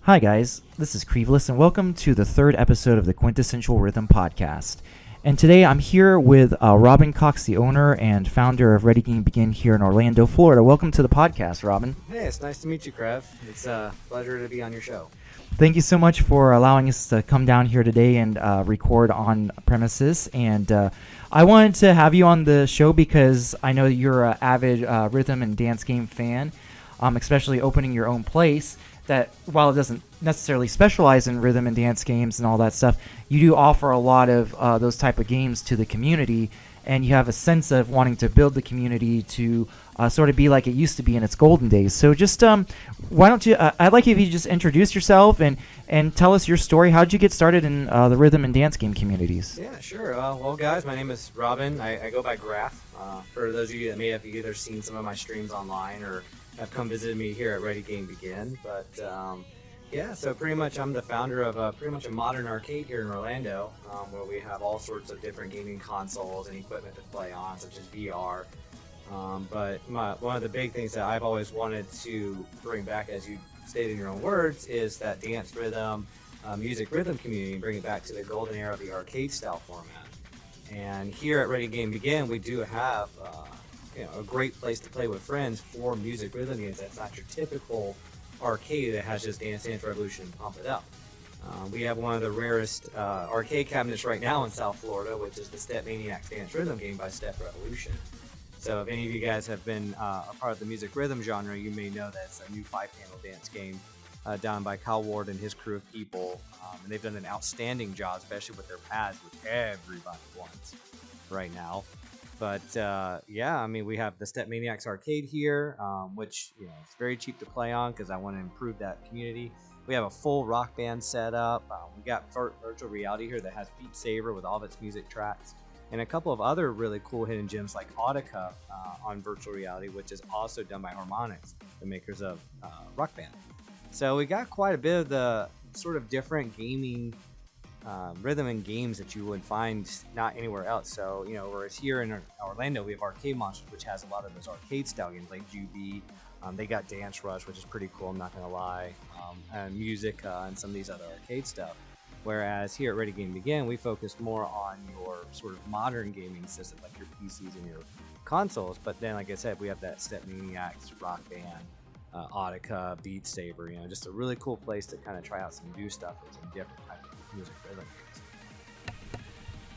Hi guys, this is Creeveless and welcome to the third episode of the Quintessential Rhythm Podcast. And today I'm here with Robin Cox, the owner and founder of Ready Game Begin here in Orlando, Florida. Welcome to the podcast, Robin. Hey, it's nice to meet you, Crev. It's a pleasure to be on your show. Thank you so much for allowing us to come down here today and record on premises. And I wanted to have you on the show because I know you're an avid rhythm and dance game fan, especially opening your own place. That while it doesn't necessarily specialize in rhythm and dance games and all that stuff, you do offer a lot of those type of games to the community, and you have a sense of wanting to build the community to sort of be like it used to be in its golden days. So just why don't you, I'd like if you just introduce yourself and tell us your story. How did you get started in the rhythm and dance game communities? Yeah, sure. Well, guys, my name is Robin. I go by Graph. For those of you that may have either seen some of my streams online or have come visit me here at Ready Game Begin. But yeah, so pretty much I'm the founder of pretty much a modern arcade here in Orlando, where we have all sorts of different gaming consoles and equipment to play on, such as VR. But one of the big things that I've always wanted to bring back, as you stated in your own words, is that dance rhythm, music rhythm community, and bring it back to the golden era of the arcade style format. And here at Ready Game Begin, we do have a great place to play with friends for music rhythm games. That's not your typical arcade that has just Dance Dance Revolution and Pump It Up. We have one of the rarest arcade cabinets right now in South Florida, which is the Step Maniacs Dance Rhythm game by Step Revolution. So if any of you guys have been a part of the music rhythm genre, you may know that it's a new 5-panel dance game done by Kyle Ward and his crew of people. And they've done an outstanding job, especially with their pads, which everybody wants right now. But yeah, I mean, we have the Step Maniacs arcade here, which it's very cheap to play on because I want to improve that community. We have a full rock band set up. We got virtual reality here that has Beat Saber with all of its music tracks, and a couple of other really cool hidden gems like Audica on virtual reality, which is also done by Harmonix, the makers of Rock Band. So we got quite a bit of the sort of different gaming rhythm and games that you would find not anywhere else. So, whereas here in Orlando, we have Arcade Monsters, which has a lot of those arcade style games like GB. They got Dance Rush, which is pretty cool, I'm not going to lie, and Music and some of these other arcade stuff. Whereas here at Ready Game Begin, we focus more on your sort of modern gaming system, like your PCs and your consoles. But then, like I said, we have that Step Maniacs, Rock Band, Audica, Beat Saber, just a really cool place to kind of try out some new stuff and some different types of music rhythm games.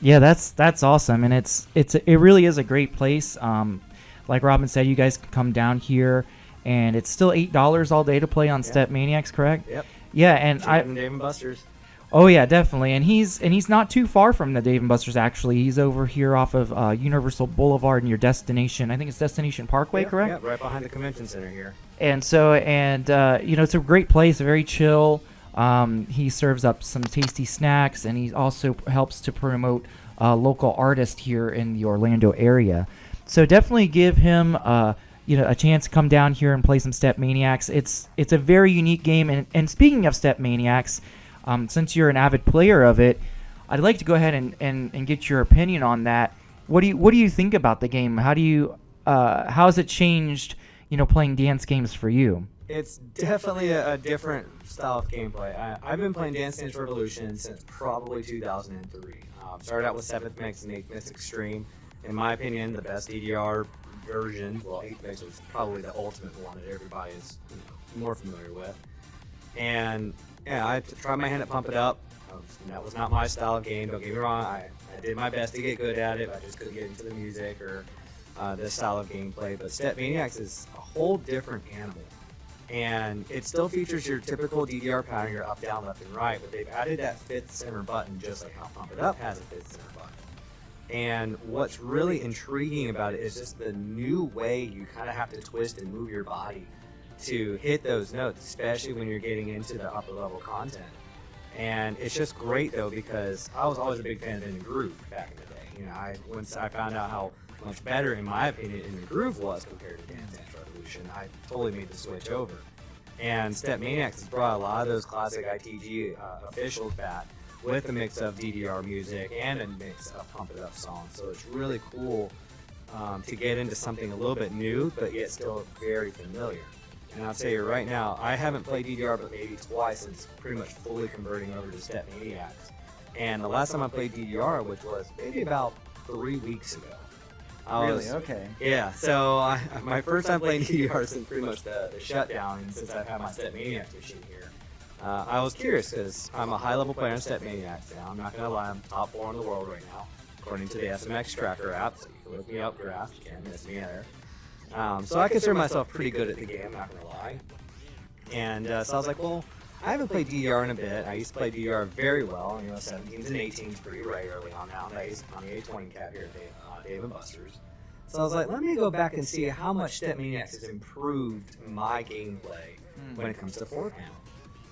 Yeah, that's awesome, and it really is a great place. Like Robin said, you guys can come down here, and it's still $8 all day to play on Step Maniacs, correct? Yep. Yeah, and Dave & Buster's. Oh yeah, definitely, and he's not too far from the Dave & Buster's. Actually, he's over here off of Universal Boulevard in your destination. I think it's Destination Parkway, correct? Yeah, right behind the convention center here. And so, it's a great place, very chill. He serves up some tasty snacks, and he also helps to promote local artists here in the Orlando area. So definitely give him a chance to come down here and play some Step Maniacs. It's a very unique game. And speaking of Step Maniacs, since you're an avid player of it, I'd like to go ahead and get your opinion on that. What do you think about the game? How has it changed, playing dance games for you? It's definitely a different style of gameplay. I've been playing Dance Dance Revolution since probably 2003. Started out with 7th Mix and 8th Mix Extreme. In my opinion, the best DDR version. Well, 8th Mix was probably the ultimate one that everybody is more familiar with. And yeah, I tried my hand at Pump It Up. That was not my style of game. Don't get me wrong. I did my best to get good at it. I just couldn't get into the music or this style of gameplay. But Step Maniacs is a whole different animal. And it still features your typical DDR pattern, your up, down, left, and right, but they've added that 5th center button just like how Pump It Up has a 5th center button. And what's really intriguing about it is just the new way you kind of have to twist and move your body to hit those notes, especially when you're getting into the upper level content. And it's just great though, because I was always a big fan of In the Groove back in the day. Once I found out how much better, in my opinion, In the Groove was compared to Dance Dance Revolution, I totally made the switch over. And Step Maniacs has brought a lot of those classic ITG officials back with a mix of DDR music and a mix of Pump It Up songs. So it's really cool to get into something a little bit new, but yet still very familiar. And I'll tell you right now, I haven't played DDR but maybe twice since pretty much fully converting over to Step Maniacs. And the last time I played DDR, which was maybe about 3 weeks ago. Really? Okay. Yeah, so my first time playing DDR since pretty much the shutdown, and since I've had my Step Maniacs machine here. I was curious because I'm a high-level player in Step Maniacs now. I'm not going to lie, I'm top 4 in the world right now, according to the SMX Tracker app. So you can look me up, Graph. You can't miss me there. So I consider myself pretty good at the game, not going to lie. And so I was like, well, I haven't played DDR in a bit. I used to play DDR very well, 17s and 18s pretty regularly on nowadays on the A20 cap here at Dave & Buster's. So I was like, let me go back and see how much Step Maniacs has improved my gameplay when it comes to 4-panel.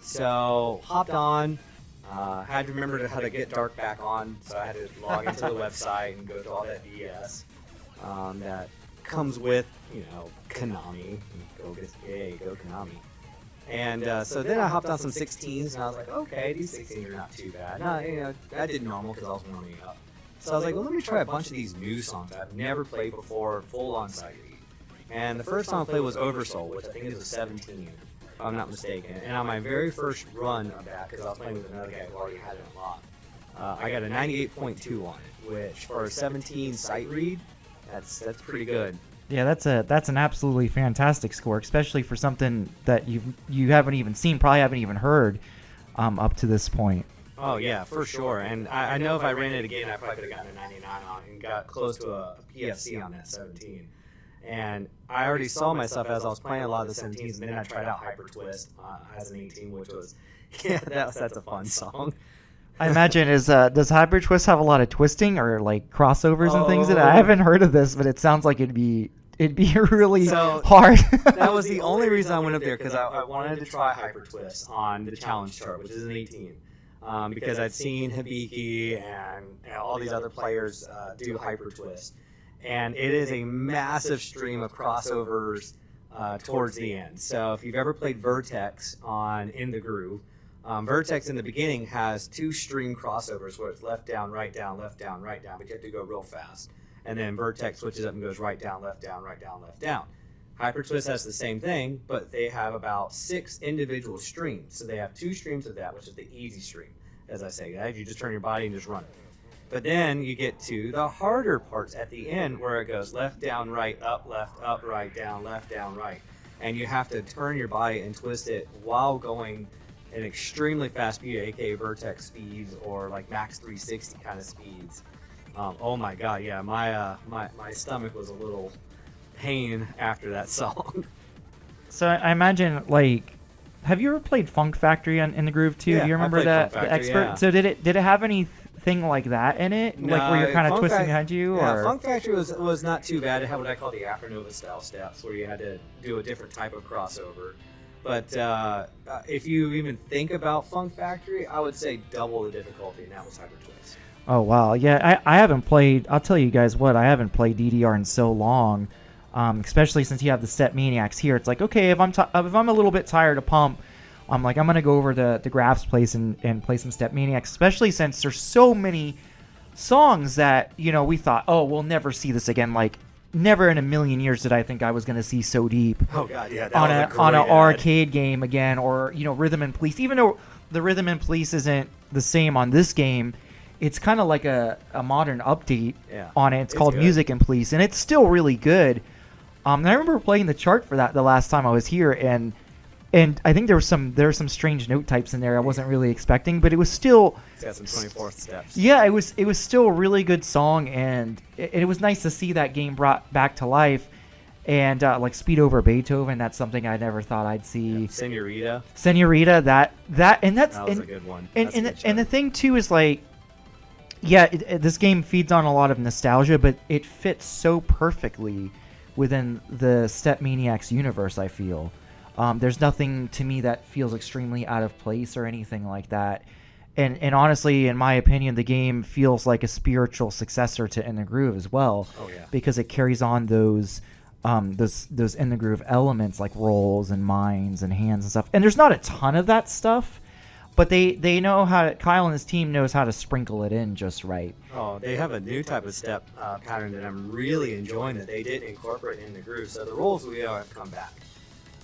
So hopped on, had to remember how to get Dark back on, so I had to log into the website and go to all that BS that comes with, Konami. Go Konami. And so then I hopped on some 16s, and I was like, okay, these 16s are not too bad. I did normal because I was warming up. So I was like, well, let me try a bunch of these new songs I've never played before, full on sight read. And the first song I played was Oversoul, which I think is a 17, if I'm not mistaken. And on my very first run of that, because I was playing with another guy who already had it unlocked, I got a 98.2 on it, which for a 17 sight read, that's pretty good. Yeah, that's an absolutely fantastic score, especially for something that you haven't even seen, probably haven't even heard up to this point. Oh yeah, for sure. And I know if I ran it again, I probably could have gotten a 99 on it and got close to a PFC on that 17. And I already saw myself as I was playing a lot of the 17s, and then I tried out Hyper Twist as an 18, which was, that's a fun song. I imagine does Hyper Twist have a lot of twisting or like crossovers and things? I haven't heard of this, but it sounds like it'd be really hard. That was the only reason I went up there, because I wanted to try Hyper Twist on the challenge chart, which is an 18. Because I'd seen Hibiki and all these other players do Hyper Twist. And it is a massive stream of crossovers towards the end. So if you've ever played Vertex on In the Groove, Vertex in the beginning has 2 stream crossovers where it's left down, right down, left down, right down, but you have to go real fast. And then Vertex switches up and goes right down, left down, right down, left down. Hyper Twist has the same thing, but they have about 6 individual streams. So they have 2 streams of that, which is the easy stream, as I say. You just turn your body and just run. But then you get to the harder parts at the end where it goes left, down, right, up, right, down, right. And you have to turn your body and twist it while going at extremely fast speed, aka Vertex speeds or like max 360 kind of speeds. Oh my god, yeah, my stomach was a little pain after that song. So I imagine, like, have you ever played Funk Factory in the Groove too? Yeah, do you remember that? Funk Factory, the expert. yeah. So did it have anything like that in it? No, like where you're kind of twisting behind you? Yeah, or? Funk Factory was not too bad. It had what I call the Afronova style steps, where you had to do a different type of crossover. But if you even think about Funk Factory, I would say double the difficulty, and that was Hyper Twist. Oh wow, yeah, I haven't played. I'll tell you guys what, I haven't played DDR in so long. Especially since you have the Step Maniacs here, it's like, okay, if I'm a little bit tired of Pump, I'm gonna go over to Graph's place and play some Step Maniacs. Especially since there's so many songs that we thought, oh, we'll never see this again. Like, never in a million years did I think I was gonna see So Deep. Oh god, yeah, on an arcade game again, or Rhythm and Police. Even though the Rhythm and Police isn't the same on this game, it's kind of like a modern update on it. It's called good. Music and Police, and it's still really good. And I remember playing the chart for that the last time I was here, and I think there were some strange note types in there I wasn't really expecting, but it was still. It's got some 24th steps. Yeah, it was still a really good song, and it was nice to see that game brought back to life. And like Speed Over Beethoven, that's something I never thought I'd see. Yeah, Senorita, that was a good one. And the thing too is like. Yeah, this game feeds on a lot of nostalgia, but it fits so perfectly within the Step Maniacs universe, I feel. There's nothing to me that feels extremely out of place or anything like that. And honestly, in my opinion, the game feels like a spiritual successor to In the Groove as well. Oh, yeah. Because it carries on those In the Groove elements like rolls and mines and hands and stuff. And there's not a ton of that stuff. But they know Kyle and his team knows how to sprinkle it in just right. Oh, they have a new type of step pattern that I'm really enjoying that they did incorporate in the groove. So the rolls we have come back.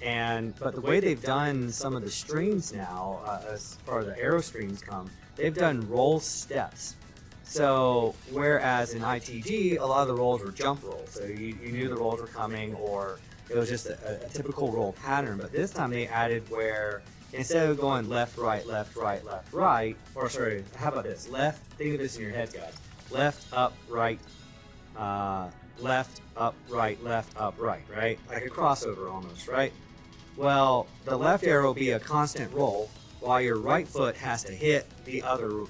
But the way they've done some of the streams now, as far as the arrow streams come, they've done roll steps. So whereas in ITG, a lot of the rolls were jump rolls, so you knew the rolls were coming, or it was just a typical roll pattern. But this time they added where instead of going left, right, left, right, left, right, or sorry, how about this? Left, think of this in your head, guys. Left, up, right, left, up, right, left, up, right, right? Like a crossover almost, right? Well, the left arrow will be a constant roll, while your right foot has to hit the other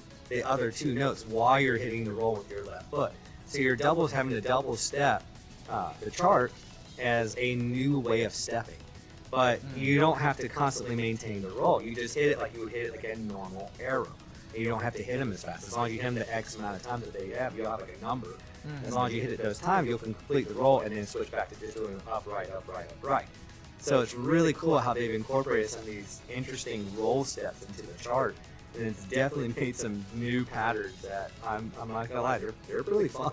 two notes while you're hitting the roll with your left foot. So your doubles having to double step the chart as a new way of stepping. But you don't have to constantly maintain the roll. You just hit it like you would hit it like a normal arrow. And you don't have to hit them as fast. As long as you hit them the X amount of times that they have, you'll have like a number. As long as you hit it those times, you'll complete the roll and then switch back to just doing up, right, up, right, up, right. So it's really cool how they've incorporated some of these interesting roll steps into the chart. And it's definitely made some new patterns that I'm not gonna lie, they're really fun.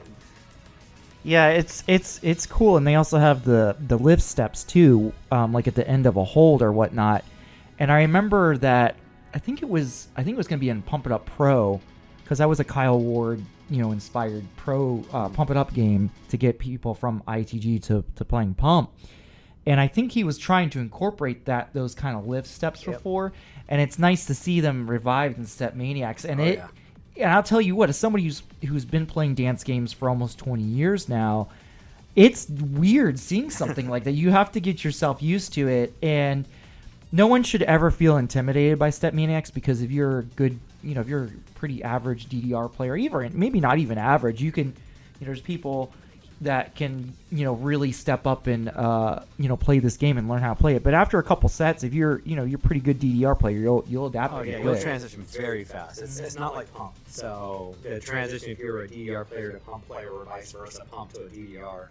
Yeah, it's cool, and they also have the lift steps too, like at the end of a hold or whatnot. And I remember that I think it was gonna be in Pump It Up Pro, because that was a Kyle Ward inspired pro Pump It Up game to get people from ITG to playing Pump. And I think he was trying to incorporate those kind of lift steps before, and it's nice to see them revived in Step Maniacs. And and I'll tell you what, as somebody who's been playing dance games for almost 20 years now, it's weird seeing something like that. You have to get yourself used to it, and no one should ever feel intimidated by Step Maniacs, because if you're a good, if you're a pretty average DDR player, even maybe not even average, you can, there's people that can really step up and play this game and learn how to play it. But after a couple sets, if you're you're a pretty good DDR player, you'll adapt. Oh yeah, you'll transition very fast. It's not like Pump. So the transition, if you're a DDR player to Pump player, or vice versa, Pump to a DDR,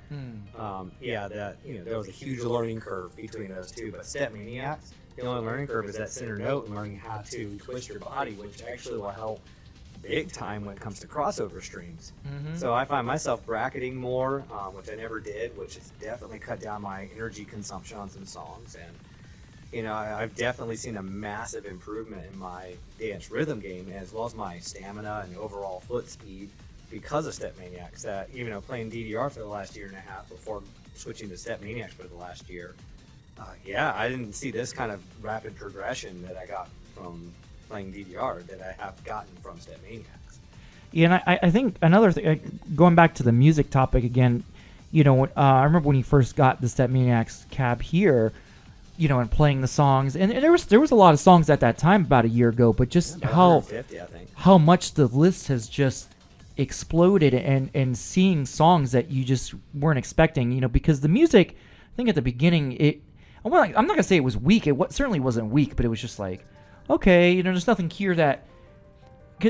there was a huge learning curve between those two. But Step Maniacs, the only learning curve is that center note and learning how to twist your body, which actually will help big time when it comes to crossover streams. So I find myself bracketing more, which I never did, which has definitely cut down my energy consumption on some songs. And I've definitely seen a massive improvement in my dance rhythm game, as well as my stamina and overall foot speed, because of Step Maniacs. That even playing DDR for the last year and a half before switching to Step Maniacs for the last year, I didn't see this kind of rapid progression that I got from playing DDR that I have gotten from Step Maniacs. Yeah, and I think another thing, going back to the music topic again, I remember when he first got the Step Maniacs cab here, and playing the songs, and there was a lot of songs at that time about a year ago, but just how much the list has just exploded, and seeing songs that you just weren't expecting, because the music, I think at the beginning, I'm not gonna say it was weak. It certainly wasn't weak, but it was just like, okay, there's nothing here that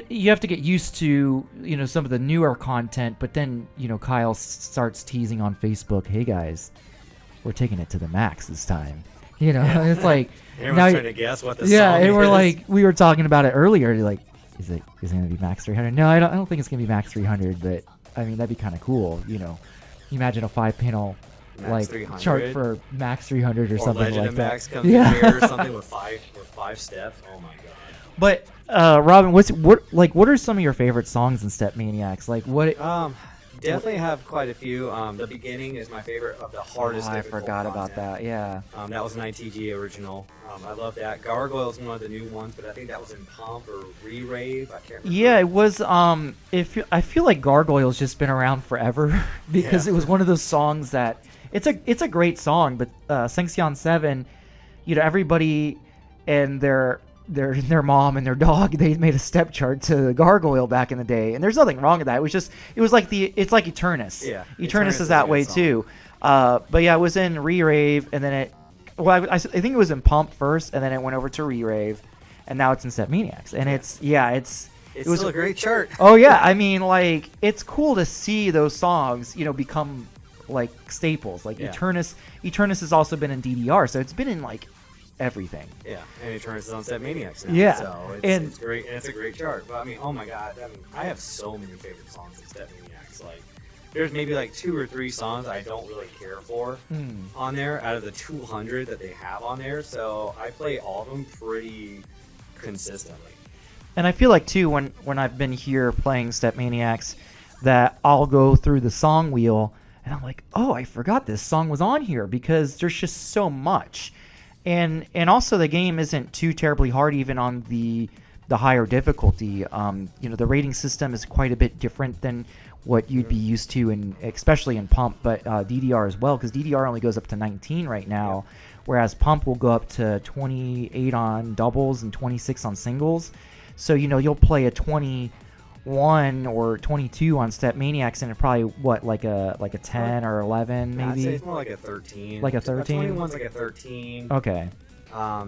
you have to get used to, some of the newer content. But then, Kyle starts teasing on Facebook, "Hey guys, we're taking it to the max this time." It's like everyone's trying to guess what the song and we're is. like, we were talking about it earlier. You're like, is it gonna be max 300? No, I don't think it's gonna be max 300. But I mean, that'd be kind of cool. Imagine a 5-panel. Max Like 300. chart for max 300 or something Legend like of that. Max comes in here or something with five steps. Oh my god. But Robin, what are some of your favorite songs in Step Maniacs? Like what? Definitely have quite a few. The beginning is my favorite of the hardest. I forgot about that. Yeah. That was an ITG original. I love that. Gargoyle is one of the new ones, but I think that was in Pump or Re-Rave. I can't remember. Yeah, it was. I feel like Gargoyle's just been around forever because it was one of those songs that it's a great song, but Sanxion 7, everybody and their mom and their dog, they made a step chart to Gargoyle back in the day, and there's nothing wrong with that. It's like Eternus. Yeah, Eternus is that way song too. But yeah, it was in Re-Rave, and then I think it was in Pump first, and then it went over to Re-Rave, and now it's in Step Maniacs, and it was still a great chart. Oh yeah, I mean, like, it's cool to see those songs, become like staples. Like Eternus has also been in DDR, so it's been in like everything. Yeah, and Eternus is on Step Maniacs now. Yeah, so it's great, and it's a great chart. But I mean, oh my god, I have so many favorite songs in Step Maniacs. Like, there's maybe like 2 or 3 songs I don't really care for on there out of the 200 that they have on there. So I play all of them pretty consistently. And I feel like too when I've been here playing Step Maniacs, that I'll go through the song wheel and I'm like, oh, I forgot this song was on here because there's just so much. And also the game isn't too terribly hard even on the higher difficulty. The rating system is quite a bit different than what you'd be used to, especially in Pump, but DDR as well, because DDR only goes up to 19 right now, whereas Pump will go up to 28 on doubles and 26 on singles. So, you'll play a 21 or 22 on Step Maniacs, and it probably, like a 10 or 11 maybe? I'd say it's more like a 13. Like a 13? 21's like a 13. Okay.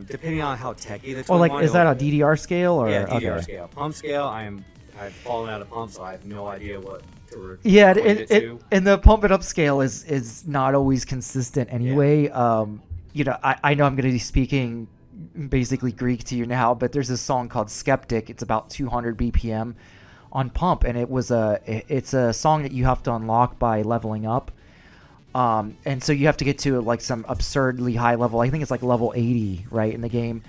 Depending on how techy the 21 Oh, like, is that a DDR scale? Or? Yeah, DDR okay. scale. Pump scale, I've fallen out of Pump, so I have no idea what to yeah, to. And the Pump It Up scale is not always consistent anyway. Yeah. I know I'm going to be speaking basically Greek to you now, but there's this song called Skeptic. It's about 200 BPM on Pump, and it's a song that you have to unlock by leveling up. And so you have to get to like some absurdly high level. I think it's like level 80, right, in the game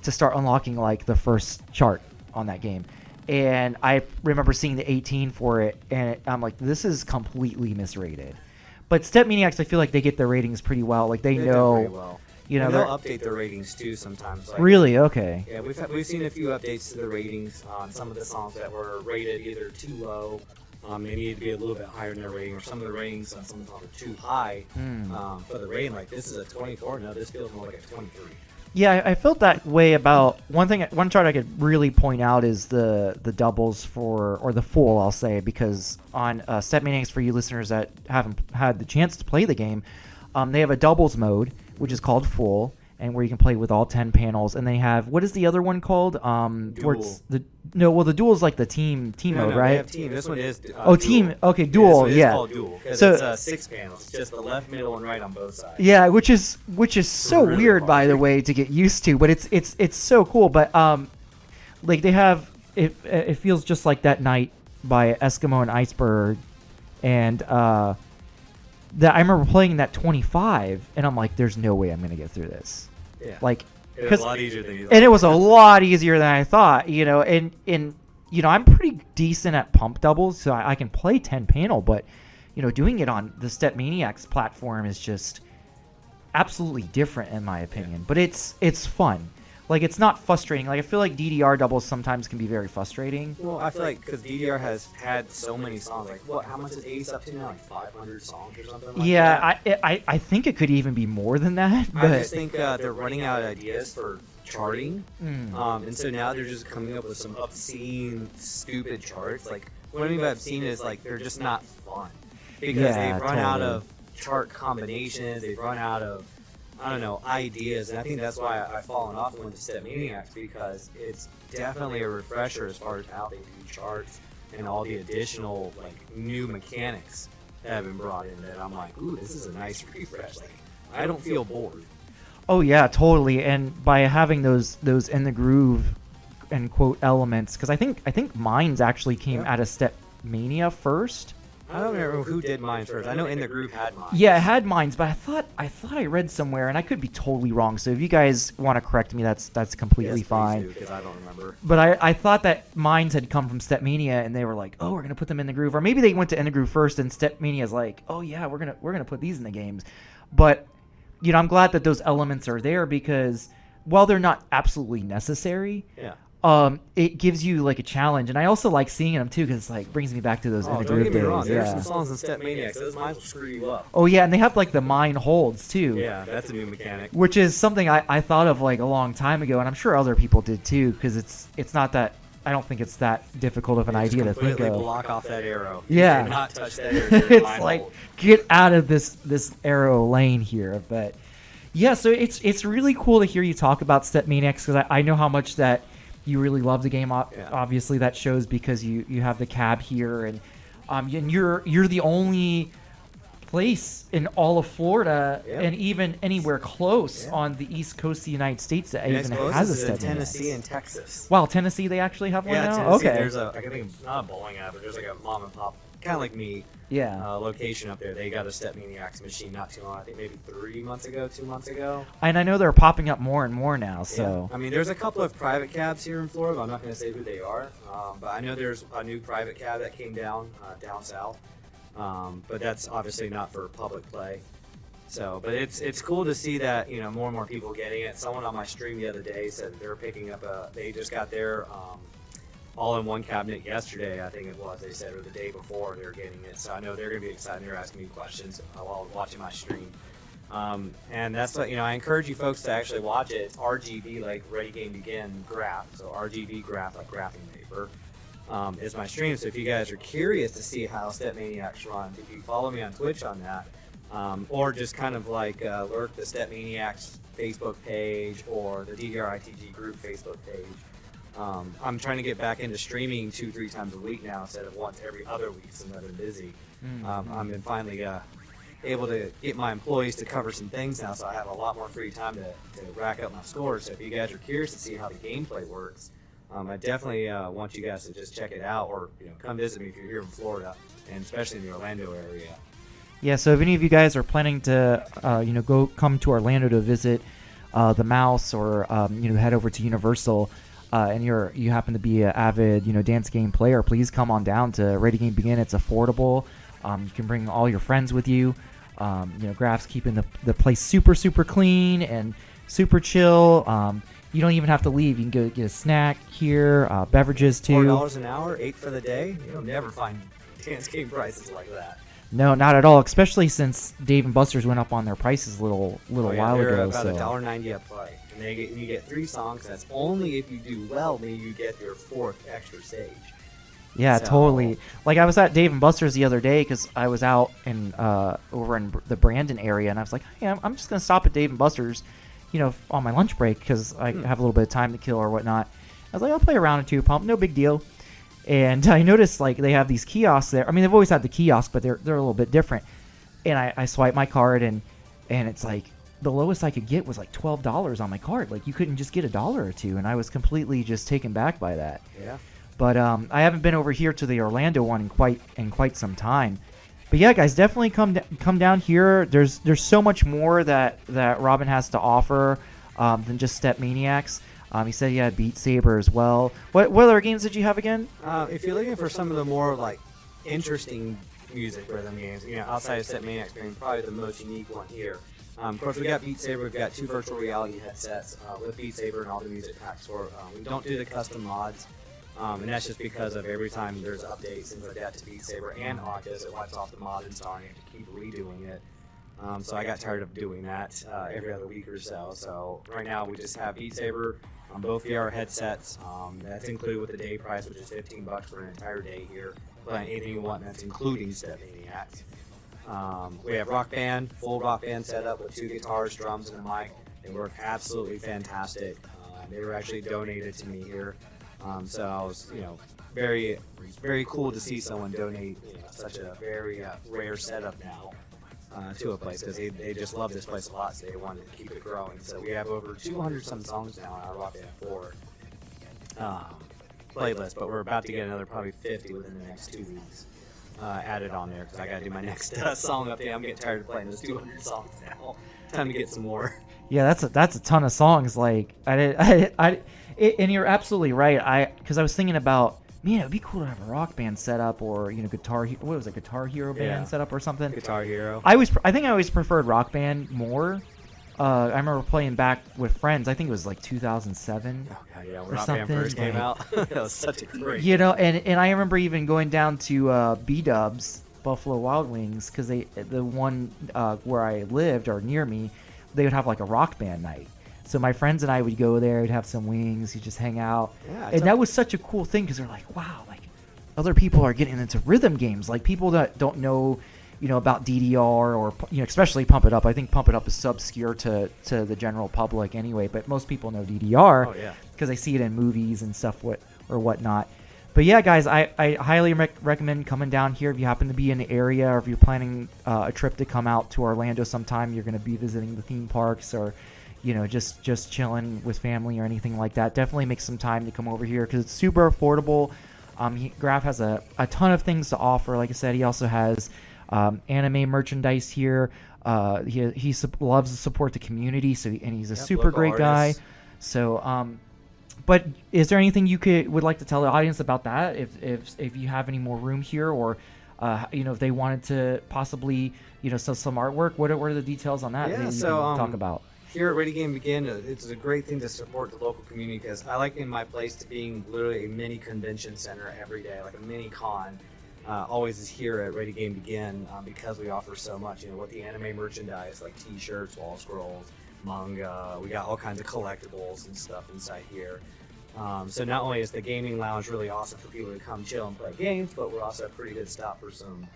to start unlocking like the first chart on that game. And I remember seeing the 18 for it, and I'm like, this is completely misrated. But Step Maniacs, I feel like they get their ratings pretty well. Like they know, pretty well. And they'll update their ratings too sometimes. Like, really? Okay. Yeah, we've seen a few updates to the ratings on some of the songs that were rated either too low. They needed to be a little bit higher in their rating, or some of the ratings on some of them are too high for the rating. Like this is a 24. No, this feels more like a 23. Yeah, I felt that way about one chart I could really point out is the doubles or the full, I'll say, because on Step Maniacs, for you listeners that haven't had the chance to play the game, they have a doubles mode, which is called full, and where you can play with all 10 panels. And they have, what is the other one called? Duel. The duel is like the team mode, right? They have team. This one is team. Duel. Okay, duel. It's yeah. Called duel. So it's 6 panels. It's just the left, middle, and right on both sides. Yeah, which is so really weird, hard. by the way, to get used to. But it's so cool. But like they have it feels just like That Night by Eskimo and Iceberg, and that I remember playing that 25, and I'm like, there's no way I'm gonna get through this. Yeah. Like, it was a lot easier than you thought. And it was a lot easier than I thought, and I'm pretty decent at pump doubles, so I can play 10 panel, but doing it on the Step Maniacs platform is just absolutely different in my opinion. But it's fun. Like, it's not frustrating. Like, I feel like DDR doubles sometimes can be very frustrating. Well, I feel like because DDR has had so many songs, like how much is Ace up to now? Like 500 songs or something like that? Yeah, I think it could even be more than that. But I just think they're running out of ideas for charting. And so now they're just coming up with some obscene, stupid charts. Like, what I mean by obscene is, like, they're just not fun. Because they've run out of chart combinations, they've run out of ideas, and I think that's why I've fallen off with the Step Maniacs, because it's definitely a refresher as far as how they do charts and all the additional new mechanics that have been brought in. That I'm like, ooh, this is a nice refresh. Like, I don't feel bored. Oh yeah, totally. And by having those in the groove and quote elements, because I think Mines actually came out of Step Mania first. I don't remember who did mine first. I know In the Groove had mine. Yeah, it had Mines, but I thought I read somewhere, and I could be totally wrong. So if you guys want to correct me, that's completely fine. Because I don't remember. But I thought that Mines had come from Step Mania, and they were like, oh, we're gonna put them in the groove, or maybe they went to In the Groove first, and Step Mania's like, oh yeah, we're gonna put these in the games. But I'm glad that those elements are there, because while they're not absolutely necessary, it gives you like a challenge, and I also like seeing them too, because it brings me back to those In the Groove days. Don't get me wrong. There are some songs in Step Maniacs. Those mines will screw you up. Oh yeah, and they have like the mine holds too. Yeah, that's a new mechanic. Which is something I thought of like a long time ago, and I'm sure other people did too, because it's not that. I don't think it's that difficult of an idea to think of. Completely block off that arrow. Yeah. You cannot touch that arrow. It's like, get out of this arrow lane here. But yeah, so it's really cool to hear you talk about Step Maniacs, because I know how much that you really love the game. Obviously, that shows because you have the cab here, and you're the only place in all of Florida and even anywhere close on the East Coast of the United States that even has a Step Maniacs. Tennessee and Texas. Wow, Tennessee, they actually have one now? Tennessee, Okay. There's I think not a bowling alley, but there's like a mom and pop kind of like me. Yeah. Location up there. They got a Step Maniacs machine not too long. I think maybe 2 months ago. And I know they're popping up more and more now. So I mean, there's a couple of private cabs here in Florida. But I'm not going to say who they are. But I know there's a new private cab that came down south. But that's obviously not for public play. So, but it's cool to see that, you know, more and more people getting it. Someone on my stream the other day said they're picking up they just got their all-in-one cabinet yesterday, I think it was, they said, or the day before they were getting it. So I know they're going to be excited. They're asking me questions while watching my stream. And that's what, you know, I encourage you folks to actually watch it. It's RGB, like Ready Game Begin graph. So RGB graph, like graphing paper, is my stream. So if you guys are curious to see how Step Maniacs runs, if you follow me on Twitch on that, or just kind of like lurk the Step Maniacs Facebook page or the DDRITG group Facebook page. I'm trying to get back into streaming 2-3 times a week now instead of once every other week since I've been busy. I've been finally able to get my employees to cover some things now, so I have a lot more free time to rack up my scores. So if you guys are curious to see how the gameplay works, I definitely want you guys to just check it out, or, you know, come visit me if you're here in Florida, and especially in the Orlando area. Yeah, so if any of you guys are planning to, come to Orlando to visit the Mouse, or head over to Universal, and you happen to be an avid dance game player, please come on down to Ready Game Begin. It's affordable. You can bring all your friends with you. Graph's keeping the place super clean and super chill. You don't even have to leave. You can go get a snack here, beverages too. $4 an hour, 8 for the day. You'll never find dance game prices like that. No, not at all. Especially since Dave and Buster's went up on their prices a little while they're ago. About $1.90 a play, and you get 3 songs. That's only if you do well. Then you get your 4th extra stage. Yeah, totally. Like, I was at Dave and Buster's the other day because I was out over in the Brandon area, and I was like, hey, I'm just gonna stop at Dave and Buster's, on my lunch break because I have a little bit of time to kill or whatnot. I was like, I'll play a round or two, pump, no big deal. And I noticed, like, they have these kiosks there. I mean, they've always had the kiosk, but they're a little bit different. And I swiped my card, and it's like the lowest I could get was like $12 on my card. Like, you couldn't just get $1 or $2, and I was completely just taken back by that. Yeah. But I haven't been over here to the Orlando one in quite some time. But yeah, guys, definitely come down here. There's so much more that Robin has to offer than just Step Maniacs. He said he had Beat Saber as well. What other games did you have again? If you're looking for some of the more like interesting music rhythm games, outside of Step Maniacs being probably the most unique one here. Of course, we got Beat Saber. We've got 2 virtual reality headsets with Beat Saber and all the music packs. We don't do the custom mods, and that's just because of every time there's updates, things like that, to Beat Saber and Octa's, it wipes off the mod install, and you have to keep redoing it. So I got tired of doing that every other week or so. So right now we just have Beat Saber on both VR headsets. That's included with the day price, which is $15 for an entire day here. Playing anything you want, and that's including Step Maniacs. We have Rock Band, full Rock Band setup with 2 guitars, drums, and a mic. They work absolutely fantastic. They were actually donated to me here. So I was, very, very cool to see someone donate such a very rare setup now to a place, because they just love this place a lot, so they wanted to keep it growing. So we have over 200 some songs now on our Rock Band 4 playlist, but we're about to get another probably 50 within the next 2 weeks added on there, because I got to do my next song up there. I'm getting tired of playing those 200 songs now. Time to get some more. Yeah, that's a ton of songs. Like, and you're absolutely right. Because I was thinking about, man, it would be cool to have a Rock Band set up, or Guitar Hero band set up or something. Guitar Hero. I think I always preferred Rock Band more. I remember playing back with friends. I think it was like 2007. Oh god, yeah, when or Rock something. Band first came out, that was such a great. And I remember even going down to B-Dubs, Buffalo Wild Wings, because the one where I lived or near me, they would have like a Rock Band night. So my friends and I would go there, we'd have some wings, you'd just hang out. Yeah, and that was such a cool thing, because they're like, wow, like other people are getting into rhythm games. Like, people that don't know, about DDR or, especially Pump It Up. I think Pump It Up is obscure to the general public anyway, but most people know DDR because they see it in movies and stuff or whatnot. But yeah, guys, I highly recommend coming down here if you happen to be in the area, or if you're planning a trip to come out to Orlando sometime, you're going to be visiting the theme parks, or just chilling with family or anything like that. Definitely make some time to come over here, because it's super affordable. Graf has a ton of things to offer. Like I said, he also has anime merchandise here. He loves to support the community, and he's a super great guy. So, but is there anything you would like to tell the audience about that? If you have any more room here, or if they wanted to possibly sell some artwork, what are the details on that? Yeah, so talk about. Here at Ready Game Begin, it's a great thing to support the local community, because I like in my place to being literally a mini convention center every day, like a mini con. Always is here at Ready Game Begin, because we offer so much. With the anime merchandise like T-shirts, wall scrolls, manga, we got all kinds of collectibles and stuff inside here. So not only is the gaming lounge really awesome for people to come chill and play games, but we're also a pretty good stop for some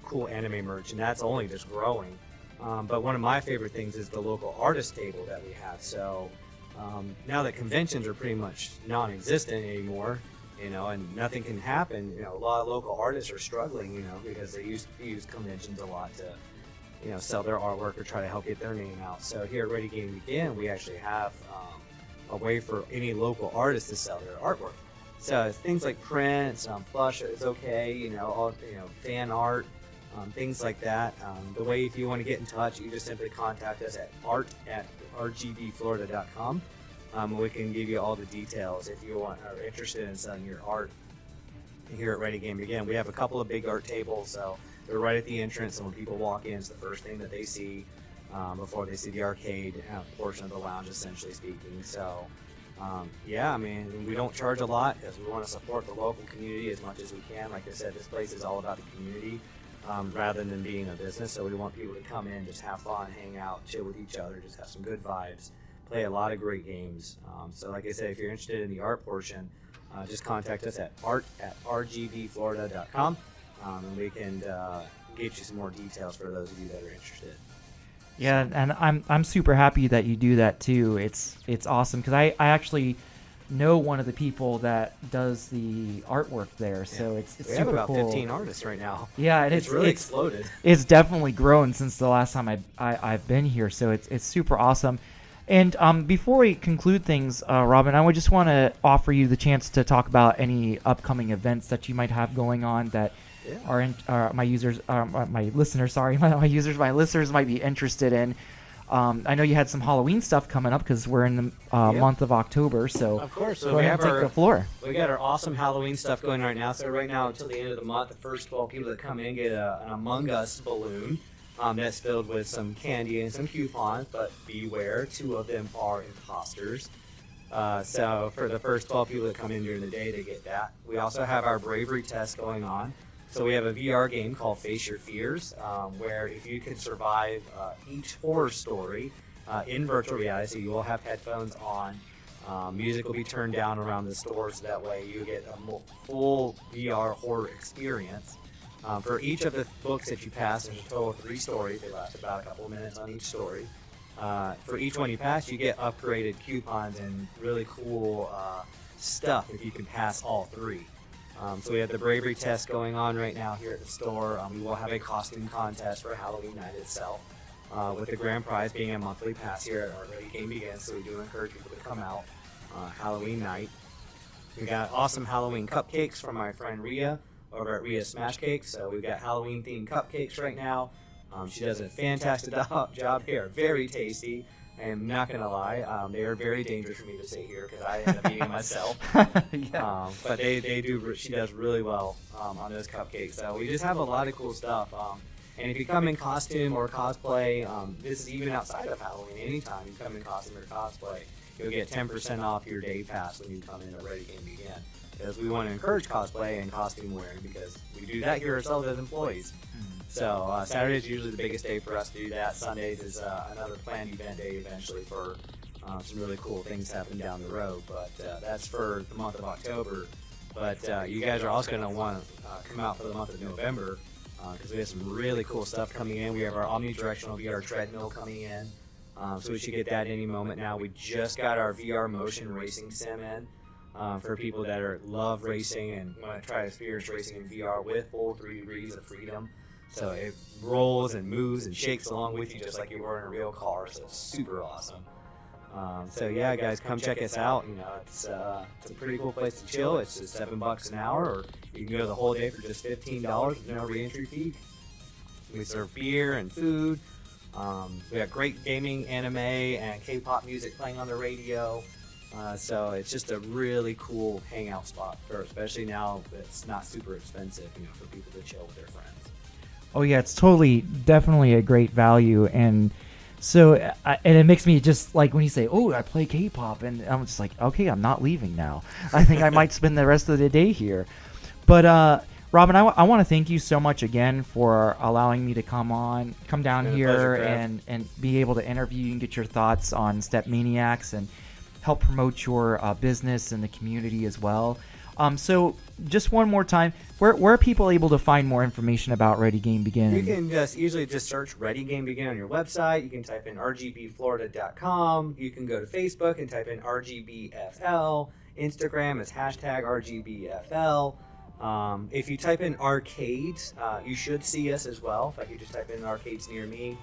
cool anime merch, and that's only just growing. But one of my favorite things is the local artist table that we have. So now that conventions are pretty much non-existent anymore, and nothing can happen, a lot of local artists are struggling, because they used to use conventions a lot to, sell their artwork or try to help get their name out. So here at Ready Game Begin, we actually have a way for any local artist to sell their artwork. So things like prints, plush is okay, fan art, things like that. The way, if you want to get in touch, you just simply contact us at art@rgbflorida.com. We can give you all the details if you are interested in selling your art here at Ready Game Begin. We have a couple of big art tables, so they're right at the entrance, and when people walk in, it's the first thing that they see before they see the arcade portion of the lounge, essentially speaking. So we don't charge a lot because we want to support the local community as much as we can. Like I said, this place is all about the community. Rather than being a business. So we want people to come in, just have fun, hang out, chill with each other, just have some good vibes, play a lot of great games. So like I said, if you're interested in the art portion, just contact us at art@rgbflorida.com, and we can get you some more details for those of you that are interested. Yeah, and I'm super happy that you do that too. It's awesome, because I actually know one of the people that does the artwork there, so it's we super have about cool. 15 artists right now. Yeah, and it's really exploded. It's definitely grown since the last time I've been here, so it's super awesome. And before we conclude things, Robin, I would just want to offer you the chance to talk about any upcoming events that you might have going on that my listeners might be interested in. I know you had some Halloween stuff coming up because we're in the month of October, so of course. So go ahead and take the floor. We got our awesome Halloween stuff going right now. So right now, until the end of the month, the first 12 people that come in get an Among Us balloon that's filled with some candy and some coupons. But beware, 2 of them are imposters. So for the first 12 people that come in during the day, they get that. We also have our bravery test going on. So we have a VR game called Face Your Fears, where if you can survive each horror story in virtual reality, so you will have headphones on, music will be turned down around the store, so that way you get a full VR horror experience. For each of the books that you pass, there's a total of 3 stories. They last about a couple of minutes on each story. For each one you pass, you get upgraded coupons and really cool stuff if you can pass all 3. So we have the bravery test going on right now here at the store. We will have a costume contest for Halloween night itself, with the grand prize being a monthly pass here at our Ready Game Begin. So we do encourage people to come out Halloween night. We got awesome Halloween cupcakes from my friend Rhea over at Rhea Smash Cakes. So we've got Halloween themed cupcakes right now. She does a fantastic job here. Very tasty. I am not going to lie, they are very dangerous for me to say here because I end up eating them myself. But they do. She does really well on those cupcakes. So we just have a lot of cool stuff. And if you come in costume or cosplay, this is even outside of Halloween. Anytime you come in costume or cosplay, you'll get 10% off your day pass when you come in at Ready Game Begin. Because we want to encourage cosplay and costume wearing, because we do that here ourselves as employees. So Saturday is usually the biggest day for us to do that. Sundays is another planned event day eventually for some really cool things happening down the road. But that's for the month of October. But you guys are also going to want to come out for the month of November, because we have some really cool stuff coming in. We have our omnidirectional VR treadmill coming in. So we should get that any moment now. We just got our VR motion racing sim in. For people that love racing and want to try to experience racing in VR with full 3 degrees of freedom. So it rolls and moves and shakes along with you just like you were in a real car, so it's super awesome. So yeah, guys, come check us out. It's a pretty cool place to chill. It's just $7 an hour, or you can go the whole day for just $15 with no re-entry fee. We serve beer and food. We have great gaming, anime, and K-pop music playing on the radio. So it's just a really cool hangout spot, especially now it's not super expensive, for people to chill with their friends. Oh yeah, it's definitely a great value, and so and it makes me just like when you say, "Oh, I play K-pop," and I'm just like, "Okay, I'm not leaving now. I think I might spend the rest of the day here." But Robin, I want to thank you so much again for allowing me to come down here and be able to interview you and get your thoughts on Step Maniacs and help promote your business and the community as well. So just one more time, where are people able to find more information about Ready Game Begin? You can usually just search Ready Game Begin on your website. You can type in rgbflorida.com. You can go to Facebook and type in RGBFL. Instagram is #RGBFL. If you type in arcades, you should see us as well. If you just type in arcades near me,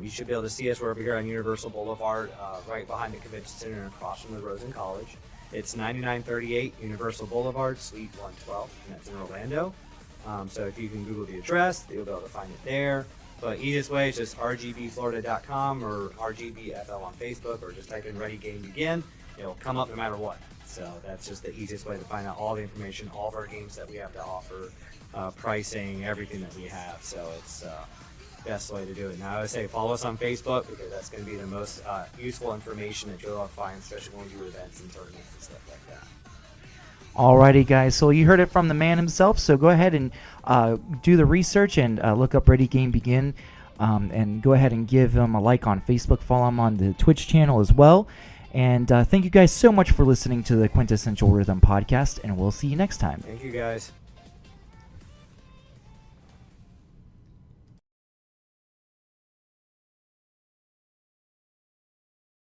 you should be able to see us. We're over here on Universal Boulevard, right behind the Convention Center and across from the Rosen College. It's 9938 Universal Boulevard, Suite 112, and that's in Orlando. So if you can Google the address, you'll be able to find it there. But easiest way is just rgbflorida.com or rgbfl on Facebook, or just type in Ready Game Begin. It'll come up no matter what. So that's just the easiest way to find out all the information, all of our games that we have to offer, pricing, everything that we have. So it's best way to do it. Now I would say follow us on Facebook, because that's going to be the most useful information that you'll find, especially when we do events and tournaments and stuff like that. Alrighty, guys. So you heard it from the man himself. So go ahead and do the research and look up Ready Game Begin, and go ahead and give him a like on Facebook. Follow him on the Twitch channel as well. And thank you guys so much for listening to the Quintessential Rhythm Podcast, and we'll see you next time. Thank you, guys.